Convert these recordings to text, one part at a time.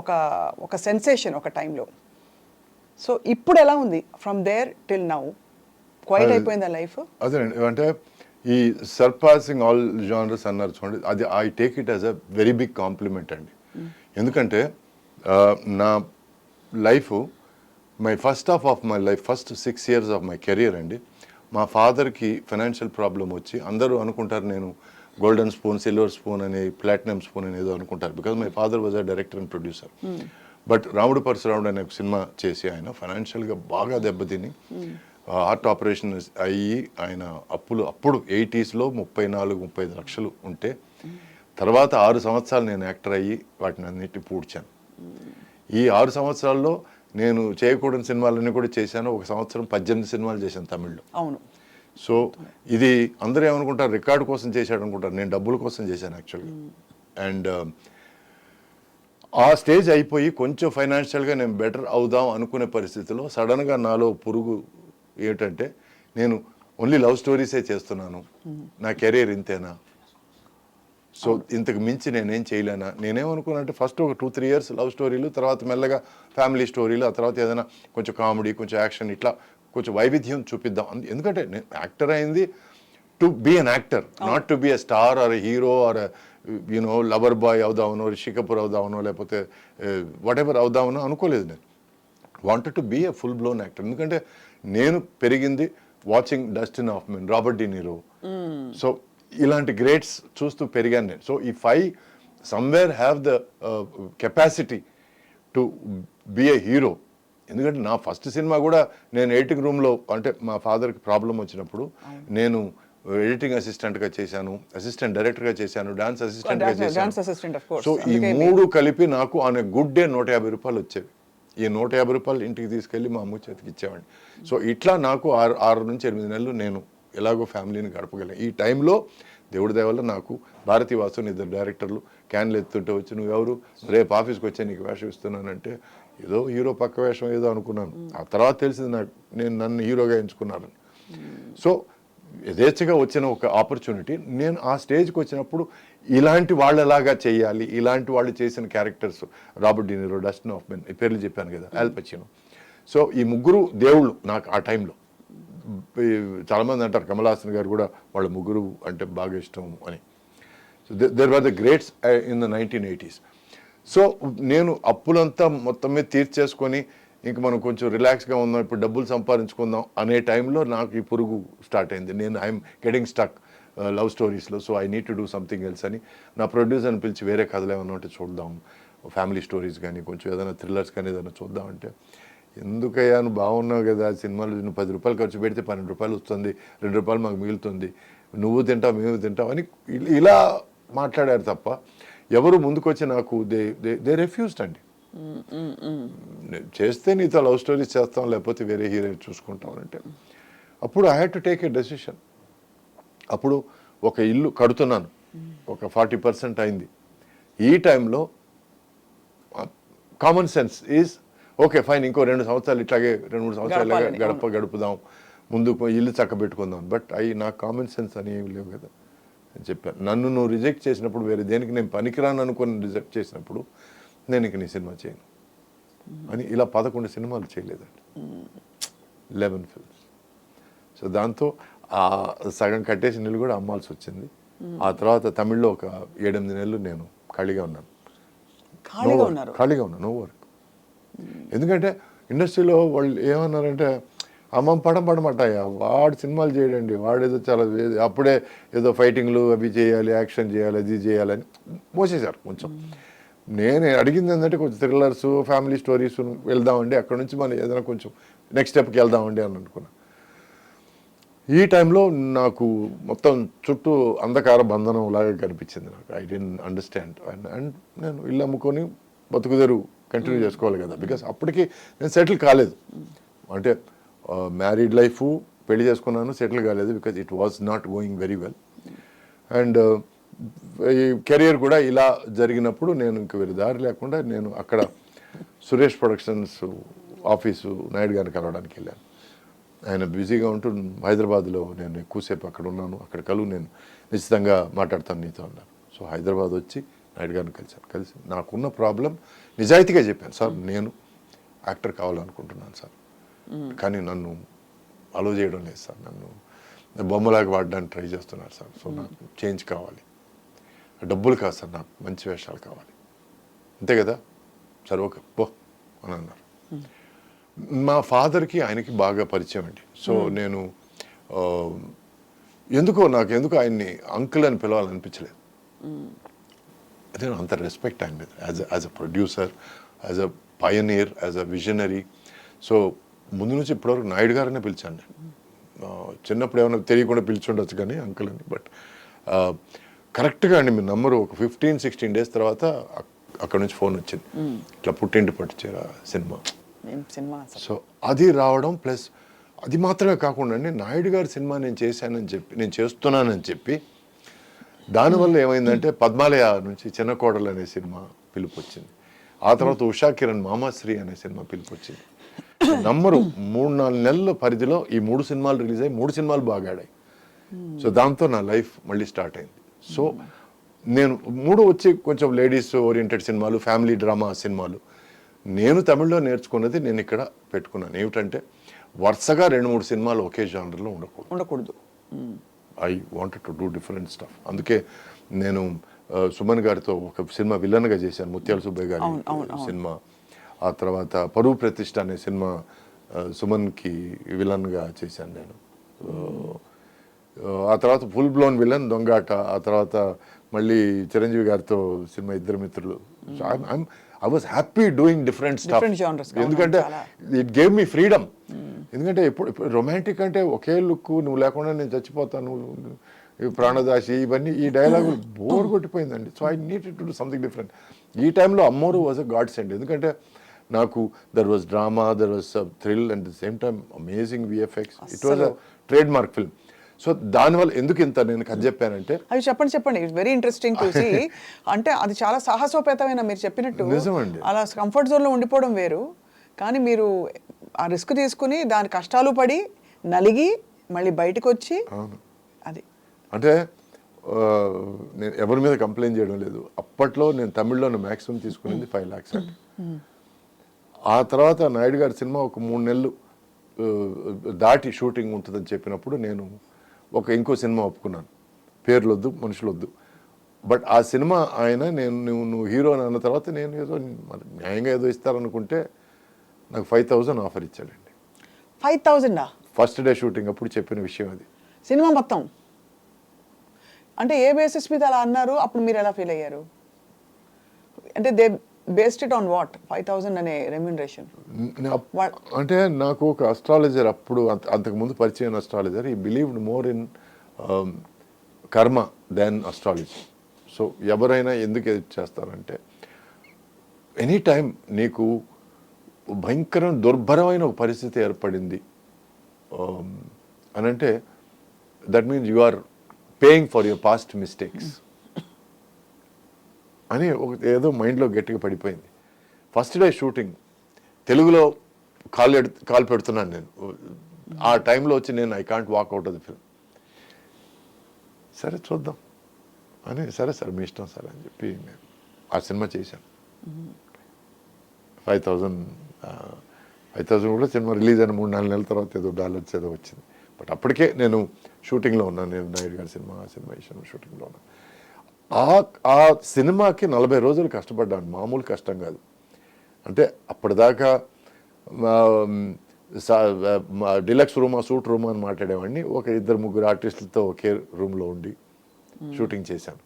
ఒక ఒక సెన్సేషన్ ఒక టైంలో. సో ఇప్పుడు ఎలా ఉంది from there till now? Quite అయిపోయిందా లైఫ్? అదేనండి, అంటే ఈ సర్పాసింగ్ ఆల్ జానర్స్ అన్నారు చూడండి, అది I take it as a very big compliment అండి. ఎందుకంటే నా life, my first half of my life, first 6 years of my career అండి, మా ఫాదర్కి ఫైనాన్షియల్ ప్రాబ్లం వచ్చి, అందరూ అనుకుంటారు నేను గోల్డెన్ స్పూన్, సిల్వర్ స్పూన్ అని, ప్లాటినం స్పూన్ అని ఏదో అనుకుంటారు, because my father was a director and producer. But రాముడు పరశురాముడు అనే సినిమా చేసి ఆయన ఫైనాన్షియల్గా బాగా దెబ్బతిని హార్ట్ ఆపరేషన్ అయ్యి ఆయన అప్పుడు 80s 34-35 లక్షలు ఉంటే, తర్వాత 6 సంవత్సరాలు నేను యాక్టర్ అయ్యి వాటిని అన్నిటిని పూడ్చాను. ఈ 6 సంవత్సరాల్లో నేను చేయకూడని సినిమాలన్నీ కూడా చేశాను. 1 సంవత్సరం 18 సినిమాలు చేశాను తమిళ్లో. అవును. సో ఇది అందరూ ఏమనుకుంటారు, రికార్డు కోసం చేశాడు అనుకుంటారు, నేను డబ్బుల కోసం చేశాను యాక్చువల్గా. అండ్ ఆ స్టేజ్ అయిపోయి కొంచెం ఫైనాన్షియల్గా నేను బెటర్ అవుదాం అనుకునే పరిస్థితిలో సడన్గా నాలో పురుగు ఏంటంటే, నేను ఓన్లీ లవ్ స్టోరీసే చేస్తున్నాను, నా కెరీర్ ఇంతేనా, సో ఇంతకు మించి నేనేం చేయలేనా. నేనేమనుకున్నానంటే ఫస్ట్ ఒక 2-3 years లవ్ స్టోరీలు, తర్వాత మెల్లగా ఫ్యామిలీ స్టోరీలు, ఆ తర్వాత ఏదైనా కొంచెం కామెడీ, కొంచెం యాక్షన్, ఇట్లా కొంచెం వైవిధ్యం చూపిద్దాం. ఎందుకంటే నేను యాక్టర్ అయింది to be an actor, not to be a star or hero or you know lover boy అవుదామనో, రిషి కపూర్ అవుదామనో, లేకపోతే వాట్ ఎవర్ అవుదామనో అనుకోలేదు. నేను wanted to be a full blown actor. ఎందుకంటే నేను పెరిగింది watching Dustin Hoffman, Robert De Niro, so ఇలాంటి గ్రేట్స్ చూస్తూ పెరిగాను నేను. So if I somewhere have the capacity to be a hero, ఎందుకంటే నా ఫస్ట్ సినిమా కూడా నేను ఎడిటింగ్ రూమ్లో, అంటే మా ఫాదర్కి ప్రాబ్లం వచ్చినప్పుడు నేను ఎడిటింగ్ అసిస్టెంట్గా చేశాను, అసిస్టెంట్ డైరెక్టర్గా చేశాను, డాన్స్ అసిస్టెంట్గా చేశాను. సో ఈ 3 కలిపి నాకు ఆన్ ఎ గుడ్ డే 150 రూపాయలు వచ్చేవి. ఈ 150 రూపాయలు ఇంటికి తీసుకెళ్ళి మా అమ్మ చేతికి ఇచ్చేవాడిని. సో ఇట్లా నాకు 6 నుంచి 8 నెలలు నేను ఎలాగో ఫ్యామిలీని గడపగలను. ఈ టైంలో దేవుడి దయ వల్ల నాకు భారతీ వాసు 2 డైరెక్టర్లు క్యాన్లు ఎత్తుంటే వచ్చి, నువ్వు ఎవరు, రేపు ఆఫీస్కి వచ్చే నీకు వేషం ఇస్తున్నానంటే, ఏదో హీరో పక్క వేషం ఏదో అనుకున్నాను. ఆ తర్వాత తెలిసింది నాకు నన్ను హీరోగా ఎంచుకున్నారని. సో యథేచ్ఛగా వచ్చిన ఒక ఆపర్చునిటీ, నేను ఆ స్టేజ్కి వచ్చినప్పుడు ఇలాంటి వాళ్ళలాగా చేయాలి, ఇలాంటి వాళ్ళు చేసిన characters, Robert De Niro, Dustin Hoffman, ఈ పేర్లు చెప్పాను కదా, ఆల్ పచినో. సో ఈ 3 దేవుళ్ళు నాకు ఆ టైంలో. చాలామంది అంటారు కమల్ హాసన్ గారు కూడా వాళ్ళ 3 అంటే బాగా ఇష్టం అని. So there were the greats in the 1980s. So నేను అప్పులంతా మొత్తం మీద తీర్చేసుకొని ఇంక మనం కొంచెం రిలాక్స్గా ఉందాం, ఇప్పుడు డబ్బులు సంపాదించుకుందాం అనే టైంలో నాకు ఈ పురుగు స్టార్ట్ అయింది. నేను ఐఎమ్ గెటింగ్ స్టక్ లవ్ స్టోరీస్లో, so I need to do something else అని నా ప్రొడ్యూసర్ని పిలిచి, వేరే కథలు ఏమన్నా ఉంటే చూద్దాం, ఫ్యామిలీ స్టోరీస్ కానీ కొంచెం ఏదైనా థ్రిల్లర్స్ కానీ ఏదైనా చూద్దామంటే, ఎందుకయ్యా నువ్వు బాగున్నావు కదా, సినిమాలు నువ్వు 10 రూపాయలు ఖర్చు పెడితే 12 రూపాయలు వస్తుంది, 2 రూపాయలు మాకు మిగులుతుంది, నువ్వు తింటావు మేము తింటావు అని ఇలా మాట్లాడారు తప్ప ఎవరు ముందుకొచ్చి నాకు దే రెఫ్యూజ్డ్ అండి. చేస్తే నీతో లవ్ స్టోరీస్ చేస్తాం, లేకపోతే వేరే హీరో చూసుకుంటాం అంటే, అప్పుడు I had to take a decision. అప్పుడు ఒక ఇల్లు కడుతున్నాను, ఒక 40% అయింది. ఈ టైంలో common sense is okay fine, ఇంకో 2 సంవత్సరాలు ఇట్లాగే 2-3 సంవత్సరాలు గడుపుదాం, ముందు ఇల్లు చక్కబెట్టుకుందాం. బట్ నాకు కామన్ సెన్స్ అని ఏమి లేవు కదా అని చెప్పాను. నన్ను నువ్వు రిజెక్ట్ చేసినప్పుడు, వేరే దేనికి నేను పనికిరాను అనుకుని రిజెక్ట్ చేసినప్పుడు, నేను ఇంక నీ సినిమా చేయను అని ఇలా 11 సినిమాలు చేయలేదండి, 11 ఫిల్మ్స్. సో దాంతో ఆ సగం కట్టేసిన ఇల్లు కూడా అమ్మాల్సి వచ్చింది. ఆ తర్వాత తమిళ్లో ఒక 7-8 నెలలు నేను ఖాళీగా ఉన్నాను, నో వర్క్. ఎందుకంటే ఇండస్ట్రీలో వాళ్ళు ఏమన్నారంటే, అమ్మ పడమటాయా వాడు సినిమాలు చేయడండి, వాడేదో చాలా అప్పుడే ఏదో ఫైటింగ్లు అవి చేయాలి, యాక్షన్ చేయాలి, అది చేయాలని మోసేశారు కొంచెం. నేను అడిగింది ఏంటంటే కొంచెం థ్రిల్లర్స్, ఫ్యామిలీ స్టోరీస్ వెళ్దామండి, అక్కడ నుంచి మనం ఏదైనా కొంచెం నెక్స్ట్ స్టెప్కి వెళ్దామండి అని అనుకున్నాను. ఈ టైంలో నాకు మొత్తం చుట్టూ అంధకార బంధనం లాగా కనిపించింది నాకు. I dent understand. అండ్ నేను ఇల్లు అమ్ముకొని బతుకుదెరు కంటిన్యూ చేసుకోవాలి కదా, బికాస్ అప్పటికి నేను సెటిల్ కాలేదు. అంటే మ్యారీడ్ లైఫ్, పెళ్లి చేసుకున్నాను, సెటిల్ కాలేదు, because it was not going very well. And ఈ కెరియర్ కూడా ఇలా జరిగినప్పుడు నేను ఇంక వేరే దారి లేకుండా నేను అక్కడ సురేష్ ప్రొడక్షన్స్ ఆఫీసు నాయుడు గారిని కలవడానికి వెళ్ళాను. ఆయన బిజీగా ఉంటూ హైదరాబాద్లో నేను ఎక్కువసేపు అక్కడ ఉన్నాను, అక్కడ కలువు నేను నిశ్చితంగా మాట్లాడతాను నీతో అన్నారు. సో హైదరాబాద్ వచ్చి నాయుడు గారిని కలిసి నాకున్న ప్రాబ్లం నిజాయితీగా చెప్పాను, సార్ నేను యాక్టర్ కావాలనుకుంటున్నాను సార్, కానీ నన్ను అలో చేయడం లేదు సార్, నన్ను బొమ్మలాగా వాడడానికి ట్రై చేస్తున్నారు సార్, సో నాకు చేంజ్ కావాలి, డబ్బులు కాదు సార్, నాకు మంచి వేషాలు కావాలి, అంతే కదా, సరే ఓకే పో అని అన్నారు. మా ఫాదర్కి ఆయనకి బాగా పరిచయం అండి. సో నేను ఎందుకు ఆయన్ని అంకుల్ అని పిలవాలనిపించలేదు. అదే అంత రెస్పెక్ట్ ఆయన మీద as a producer, as a Pioneer, as a visionary. So ముందు నుంచి ఇప్పటివరకు నాయుడు గారనే పిలిచాను నేను. చిన్నప్పుడు ఏమైనా తెలియకుండా పిలిచుండొచ్చు కానీ అంకుల్ అని. బట్ కరెక్ట్గా అండి మీ నంబరు ఒక 15-16 డేస్ తర్వాత అక్కడ నుంచి ఫోన్ వచ్చింది, ఇట్లా పుట్టింటి పట్టుచేరా సినిమా. సో అది రావడం ప్లస్ అది మాత్రమే కాకుండా అండి నాయుడు గారి సినిమా నేను చేస్తున్నానని చెప్పి దానివల్ల ఏమైందంటే పద్మాలయ నుంచి చిన్న కోడలు అనే సినిమా పిలుపు వచ్చింది. ఆ తర్వాత ఉషా కిరణ్ మామాశ్రీ అనే సినిమా పిలుపు వచ్చింది. నంబరు 3-4 నెలల పరిధిలో ఈ 3 సినిమాలు రిలీజ్ అయ్యి 3 సినిమాలు బాగా ఆడాయి. సో దాంతో నా లైఫ్ మళ్ళీ స్టార్ట్ అయింది. సో నేను 3 వచ్చి కొంచెం లేడీస్ ఓరియంటెడ్ సినిమాలు, ఫ్యామిలీ డ్రామా సినిమాలు. నేను తమిళ్లో నేర్చుకున్నది నేను ఇక్కడ పెట్టుకున్నాను. ఏమిటంటే వరుసగా 2-3 సినిమాలు ఒకే జానర్లో ఉండకూడదు. I wanted to do different stuff. అందుకే నేను సుమన్ గారితో ఒక సినిమా విలన్గా చేశాను, ముత్యాల సుబ్బయ్య గారి సినిమా. ఆ తర్వాత పరువు ప్రతిష్ట అనే సినిమా సుమన్కి విలన్గా చేశాను నేను. ఆ తర్వాత ఫుల్ బ్లోన్ విలన్ దొంగాట. ఆ తర్వాత మళ్ళీ చిరంజీవి గారితో సినిమా ఇద్దరు మిత్రులు. I was happy doing different stuff, ఎందుకంటే ఇట్ గేవ్ మీ ఫ్రీడమ్. ఎందుకంటే ఇప్పుడు రొమాంటిక్ అంటే ఒకే లుక్, నువ్వు లేకుండా నేను చచ్చిపోతాను, ప్రాణదాసి, ఇవన్నీ ఈ డైలాగులు బోర్ కొట్టిపోయిందండి. So I needed to do something different. ఈ టైంలో Ammoru was a godsend. ఎందుకంటే నాకు there was drama, there was thrill and the same time amazing VFX. It was a trademark film. సో దానివల్ల ఎందుకు ఇంత నేను కథ చెప్పానంటే అవి చెప్పండి it's very interesting to see. అంటే అది చాలా సాహసోపేతమైన, మీరు చెప్పినట్టు నిజమండి. అలా కంఫర్ట్ జోన్లో ఉండిపోవడం వేరు, కానీ మీరు ఆ రిస్క్ తీసుకుని దాని కష్టాలు పడి నలిగి మళ్ళీ బయటకు వచ్చి అది అంటే నేను ఎవరి మీద కంప్లైంట్ చేయడం లేదు. అప్పట్లో నేను తమిళ్లో మ్యాక్సిమం తీసుకునేది 5 lakhs అండి. ఆ తర్వాత నాయుడు గారి సినిమా ఒక 3 నెలలు దాటి షూటింగ్ ఉంటుందని చెప్పినప్పుడు నేను ఇంకో సినిమా ఒప్పుకున్నాను, పేర్లు వద్దు మనుషులు వద్దు. బట్ ఆ సినిమా ఆయన నువ్వు హీరో అన్న తర్వాత నేను ఏదో న్యాయంగా ఏదో ఇస్తారనుకుంటే నాకు 5,000 ఆఫర్ ఇచ్చాడండి. 5,000 ఫస్ట్ డే షూటింగ్ అప్పుడు చెప్పిన విషయం అది. సినిమా మొత్తం అంటే ఏ బేసిస్ మీద అలా అన్నారు? అప్పుడు మీరు ఎలా ఫీల్ అయ్యారు? అంటే they based it on what 5,000 అనే రెమ్యూనరేషన్? అంటే నాకు ఒక అస్ట్రాలజర్ అప్పుడు అంతకుముందు పరిచయం అస్ట్రాలజర్, ఈ believed more in karma then astrology. So ఎవరైనా ఎందుకు చేస్తారంటే ఎనీ టైం నీకు భయంకరమైన దుర్భరమైన ఒక పరిస్థితి ఏర్పడింది అని అంటే that means you are paying for your past mistakes అని ఏదో మైండ్లో గట్టిగా పడిపోయింది. ఫస్ట్ డే షూటింగ్ తెలుగులో కాల్ పెడుతున్నాను నేను. ఆ టైంలో వచ్చి నేను I can't walk out of the film. సరే చూద్దాం అని, సరే సార్ మీ ఇష్టం సార్ అని చెప్పి నేను ఆ సినిమా చేశాను. 5,000 కూడా సినిమా రిలీజ్ అయిన 3-4 నెలల తర్వాత ఏదో డాలర్స్ ఏదో వచ్చింది. బట్ అప్పటికే నేను షూటింగ్లో ఉన్నాను. నేను నాయుడు గారి సినిమా షూటింగ్లో ఉన్నాను. ఆ సినిమాకి 40 రోజులు కష్టపడ్డాను, మామూలు కష్టం కాదు. అంటే అప్పటిదాకా డిలక్స్ రూమా సూట్ రూమా అని మాట్లాడేవాడిని. 2-3 ఆర్టిస్టులతో ఒకే రూమ్లో ఉండి షూటింగ్ చేశాను.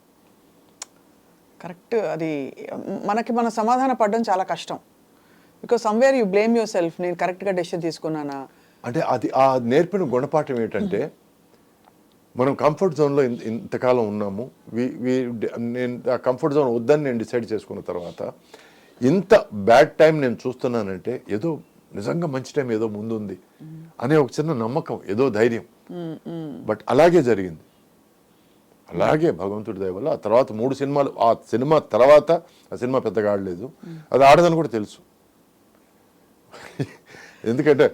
కరెక్ట్. అది మన సమాధాన పడడం చాలా కష్టం. Because somewhere you blame your self, నేను కరెక్ట్గా డెసిషన్ తీసుకున్నానా అంటే. అది ఆ నేర్పిన గుణపాఠం ఏంటంటే మనం కంఫర్ట్ జోన్లో ఇంతకాలం ఉన్నాము. నేను ఆ కంఫర్ట్ జోన్ వద్దని నేను డిసైడ్ చేసుకున్న తర్వాత ఇంత బ్యాడ్ టైం నేను చూస్తున్నానంటే ఏదో నిజంగా మంచి టైం ఏదో ముందుంది అనే ఒక చిన్న నమ్మకం, ఏదో ధైర్యం. బట్ అలాగే జరిగింది. అలాగే భగవంతుడి దయ వల్ల ఆ తర్వాత 3 సినిమాలు, ఆ సినిమా తర్వాత ఆ సినిమా పెద్దగా ఆడలేదు. అది ఆడదని కూడా తెలుసు. ఎందుకంటే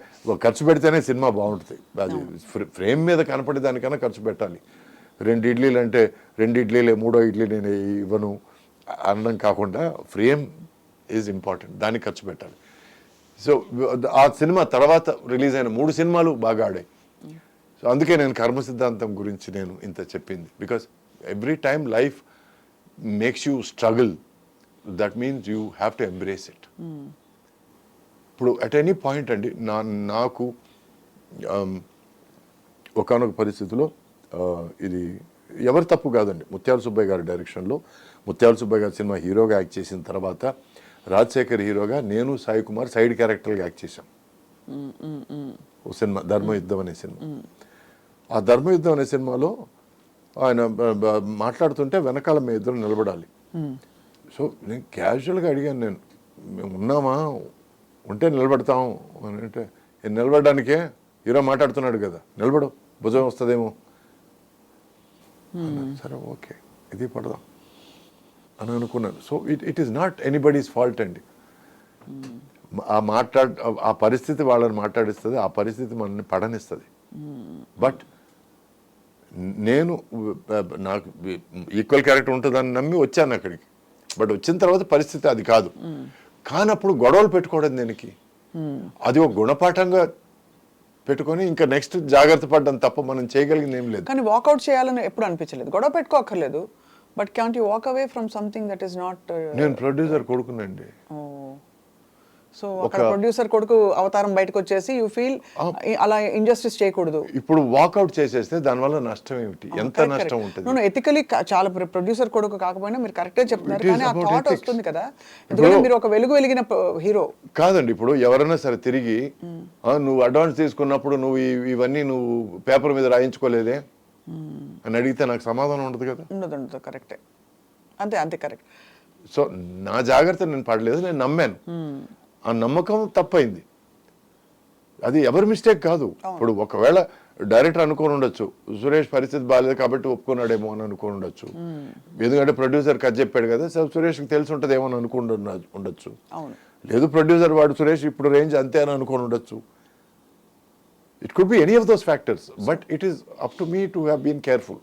ఖర్చు పెడితేనే సినిమా బాగుంటుంది. అది ఫ్రేమ్ మీద కనపడే దానికన్నా ఖర్చు పెట్టాలి. 2 ఇడ్లీలు అంటే 2 ఇడ్లీలే, 3వ ఇడ్లీ నేను ఇవ్వను. అనడం కాకుండా ఫ్రేమ్ ఈజ్ ఇంపార్టెంట్, దానికి ఖర్చు పెట్టాలి. సో ఆ సినిమా తర్వాత రిలీజ్ అయిన 3 సినిమాలు బాగా ఆడాయి. సో అందుకే నేను కర్మ సిద్ధాంతం గురించి నేను ఇంత చెప్పింది. Because every time life makes you struggle, that means you have to embrace it. ఇప్పుడు అట్ ఎనీ పాయింట్ అండి నాకు ఒకానొక పరిస్థితిలో ఇది ఎవరి తప్పు కాదండి, ముత్యాల సుబ్బయ్య గారి డైరెక్షన్లో ముత్యాల సుబ్బయ్య గారి సినిమా హీరోగా యాక్ట్ చేసిన తర్వాత రాజశేఖర్ హీరోగా నేను సాయి కుమార్ సైడ్ క్యారెక్టర్గా యాక్ట్ చేశాం. ఓ సినిమా ధర్మయుద్ధం అనే సినిమా. ఆ ధర్మయుద్ధం అనే సినిమాలో ఆయన మాట్లాడుతుంటే వెనకాల మేము ఇద్దరు నిలబడాలి. సో నేను క్యాజువల్గా అడిగాను, మేము ఉన్నామా, ఉంటే నిలబడతాం అని. అంటే నిలబడడానికే హీరో మాట్లాడుతున్నాడు కదా, నిలబడు భుజం వస్తుందేమో. సరే ఓకే ఇది పడదాం అని అనుకున్నాను. So it is not anybody's fault అండి. ఆ పరిస్థితి వాళ్ళని మాట్లాడిస్తుంది, ఆ పరిస్థితి మనల్ని పడనిస్తుంది. బట్ నేను నాకు ఈక్వల్ క్యారెక్టర్ ఉంటుందని నమ్మి వచ్చాను అక్కడికి. బట్ వచ్చిన తర్వాత పరిస్థితి అది కాదు. కానప్పుడు గొడవలు పెట్టుకోవడం దేనికి, అది ఒక గుణపాఠంగా పెట్టుకొని ఇంకా నెక్స్ట్ జాగ్రత్త పడ్డం తప్ప మనం చేయగలిగింది ఏం లేదు. కానీ వాకౌట్ చేయాలని ఎప్పుడు అనిపించలేదు, గొడవ పెట్టుకోక్కర్లేదు, but can't you walk away from something that is not. నేను ప్రొడ్యూసర్ కొడుకునండి. సో అక్కడ ప్రొడ్యూసర్ కొడుకు అవతారం బయటకు వచ్చేసి యూ ఫీల్ అలా ఇంజస్టిస్ చేయకూడదు. ఇప్పుడు వాకౌట్ చేసేస్తే దానివల్ల నష్టం ఏమిటి, ఎంత నష్టం ఉంటుంది? ఎథికలీ చాలా ప్రొడ్యూసర్ కొడుకు కాకపోయినా మీరు కరెక్టే చెప్తున్నారు, కానీ ఆ థాట్ వస్తుంది కదా, ఎందుకంటే మీరు ఒక వెలుగు వెలిగిన హీరో కాదండి. ఇప్పుడు ఎవరైనా సరే తిరిగి నువ్వు అడ్వాన్స్ తీసుకున్నప్పుడు నువ్వు ఇవన్నీ నువ్వు పేపర్ మీద రాయించుకోలేదే అని అడిగితే నాకు సమాధానం ఉండదు కదా. ఉండదు, కరెక్టే, అంతే అంతే కరెక్ట్. సో నా జాగ్రత్త నేను పడలేదు, నేను నమ్మాను. ఆ నమ్మకం తప్పైంది, అది ఎవరి మిస్టేక్ కాదు. ఇప్పుడు ఒకవేళ డైరెక్టర్ అనుకోని ఉండొచ్చు, సురేష్ పరిస్థితి బాగాలేదు కాబట్టి ఒప్పుకున్నాడేమో అని అనుకోని ఉండొచ్చు. ఎందుకంటే ప్రొడ్యూసర్ కథ చెప్పాడు కదా, సో సురేష్కి తెలిసి ఉంటుందేమో అని అనుకుని ఉండొచ్చు. లేదు ప్రొడ్యూసర్ వాడు సురేష్ ఇప్పుడు రేంజ్ అంతే అని అనుకోని ఉండొచ్చు. It could be any of those factors, but it is up to me to have been careful.